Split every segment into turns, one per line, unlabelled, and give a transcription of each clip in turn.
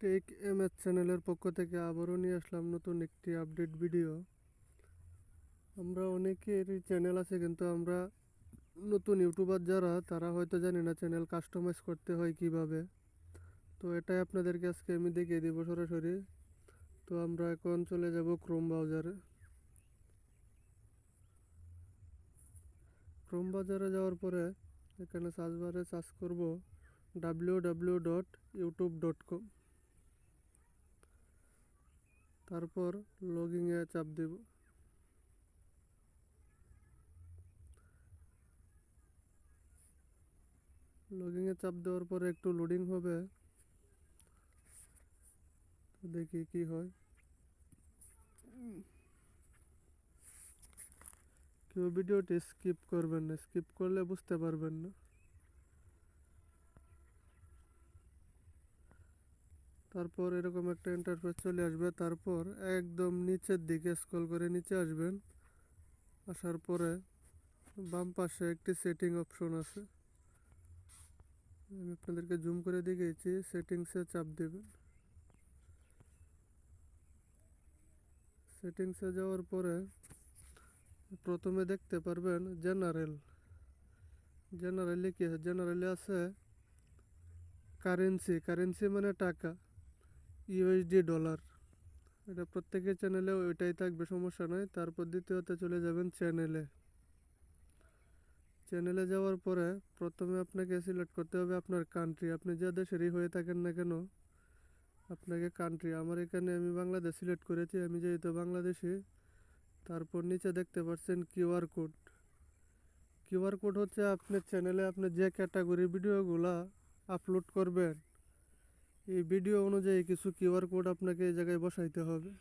Take MS চ্যানেলের পক্ষ থেকে আবারও নিয়ে আসলাম নতুন একটি আপডেট ভিডিও। আমরা অনেকেরই চ্যানেল আছে, কিন্তু আমরা নতুন ইউটিউবার যারা তারা হয়তো জানি না চ্যানেল কাস্টমাইজ করতে হয় কিভাবে। তো এটাই আপনাদেরকে আজকে আমি দেখিয়ে দিব সরাসরি। তো আমরা এখন চলে যাব ক্রোম ব্রাউজারে। ক্রোম ব্রাউজারে যাওয়ার পরে এখানে সার্চ বারে সার্চ করব www.youtube.com। তারপর লগইনে চাপ দেব। লগইনে চাপ দেওয়ার পরে একটু লোডিং হবে, দেখি কি হয়। কেউ ভিডিওটি স্কিপ করবেন না, স্কিপ করলে বুঝতে পারবেন না। তারপর এরকম একটা ইন্টারফেস চলে আসবে। তারপর একদম নিচের দিকে স্ক্রল করে নিচে আসবেন। আসার পরে বাম পাশে একটি সেটিং অপশন আছে, আমি আপনাদেরকে জুম করে দেখিয়েছি। সেটিংসে চাপ দেবেন। সেটিংসে যাওয়ার পরে প্রথমে দেখতে পারবেন জেনারেলে কি আছে, জেনারেলে আছে কারেন্সি মানে টাকা, ইউএসডি ডলার। এটা প্রত্যেকের চ্যানেলে ওইটাই থাকবে, সমস্যা নয়। তারপর দ্বিতীয়তে চলে যাবেন চ্যানেলে যাওয়ার পরে প্রথমে আপনাকে সিলেক্ট করতে হবে আপনার কান্ট্রি। আপনি যে দেশেরই হয়ে থাকেন না কেন, আপনাকে কান্ট্রি, আমার এখানে আমি বাংলাদেশ সিলেক্ট করেছি, আমি যেহেতু বাংলাদেশি। তারপর নিচে দেখতে পাচ্ছেন কিউআর কোড হচ্ছে আপনার চ্যানেলে আপনি যে ক্যাটাগরির ভিডিওগুলা আপলোড করবেন, এই ভিডিও অনুযায়ী কিছু কিউআর কোড আপনাকে এই জায়গায় বসাইতে হবে।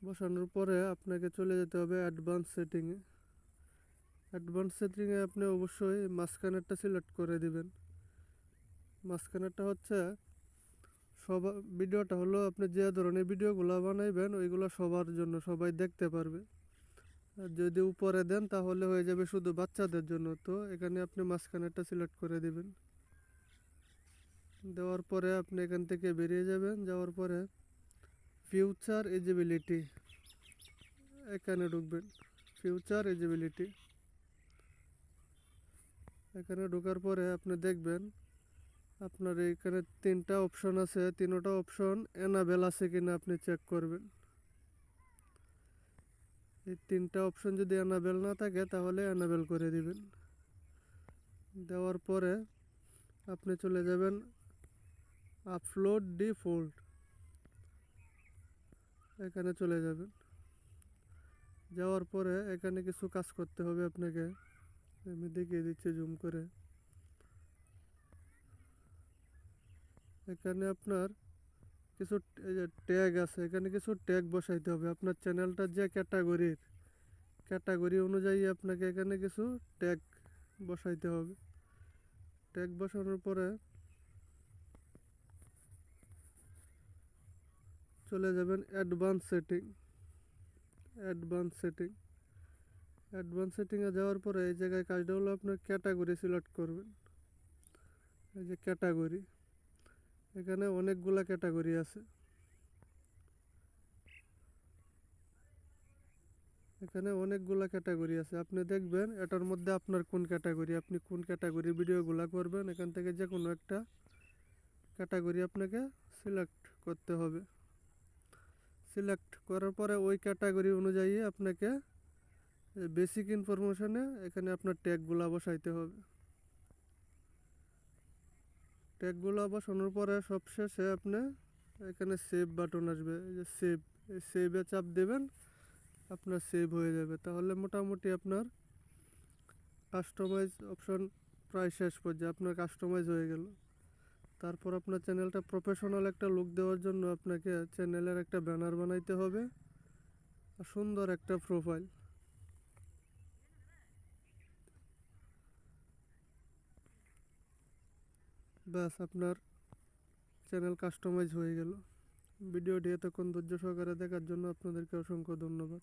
বসানোর পরে আপনাকে চলে যেতে হবে অ্যাডভান্স সেটিংয়ে। আপনি অবশ্যই মাঝখানেরটা সিলেক্ট করে দিবেন। মাঝখানেরটা হচ্ছে ভিডিওটা হলো আপনি যে ধরনের ভিডিওগুলো বানাইবেন ওইগুলো সবার জন্য, সবাই দেখতে পারবে। আর যদি উপরে দেন তাহলে হয়ে যাবে শুধু বাচ্চাদের জন্য। তো এখানে আপনি মাঝখানেরটা সিলেক্ট করে দিবেন। দেওয়ার পরে আপনি এখান থেকে বেরিয়ে যাবেন। যাওয়ার পরে ফিউচার এলিজিবিলিটি এখানে ঢুকবেন। এখানে ঢোকার পরে আপনি দেখবেন আপনার এখানে তিনটা অপশন আছে, তিনটা অপশন এনাবেল আছে কিনা আপনি চেক করবেন। এই তিনটা অপশন যদি এনাবেল না থাকে তাহলে এনাবেল করে দিবেন। দেওয়ার পরে আপনি চলে যাবেন আপলোড ডিফল্ট, এখানে চলে যাবেন। যাওয়ার পরে এখানে কিছু কাজ করতে হবে আপনাকে, আমি দেখিয়ে দিচ্ছি জুম করে। এখানে আপনার কিছু এই যে ট্যাগ আছে, এখানে কিছু ট্যাগ বসাইতে হবে। আপনার চ্যানেলটার যে ক্যাটাগরি অনুযায়ী আপনাকে এখানে কিছু ট্যাগ বসাইতে হবে। ট্যাগ বসানোর পরে চলে যাবেন অ্যাডভান্স সেটিংয়ে যাওয়ার পরে এই জায়গায় কাজটা হলো আপনার ক্যাটাগরি সিলেক্ট করবেন। এই যে ক্যাটাগরি, এখানে অনেকগুলা ক্যাটাগরি আছে। আপনি দেখবেন এটার মধ্যে আপনার কোন ক্যাটাগরি, আপনি কোন ক্যাটাগরি ভিডিওগুলা করবেন, এখান থেকে যে কোনো একটা ক্যাটাগরি আপনাকে সিলেক্ট করতে হবে। সিলেক্ট করার পরে ওই ক্যাটাগরি অনুযায়ী আপনাকে বেসিক ইনফরমেশনে এখানে আপনার ট্যাগগুলা বসাইতে হবে। ট্যাগগুলো বসানোর পরে সবশেষে আপনি এখানে সেভ বাটন আসবে, এই যে এই সেভে চাপ দেবেন, আপনার সেভ হয়ে যাবে। তাহলে মোটামুটি আপনার কাস্টমাইজ অপশন প্রায় শেষ পর্যায়ে আপনার কাস্টমাইজ হয়ে গেল। তারপর আপনার চ্যানেলটা প্রফেশনাল একটা লুক দেওয়ার জন্য আপনাকে চ্যানেলের একটা ব্যানার বানাইতে হবে আর সুন্দর একটা প্রোফাইল। ব্যাস, আপনার চ্যানেল কাস্টমাইজ হয়ে গেল। ভিডিওটি এতক্ষণ ধৈর্য সহকারে দেখার জন্য আপনাদেরকে অসংখ্য ধন্যবাদ।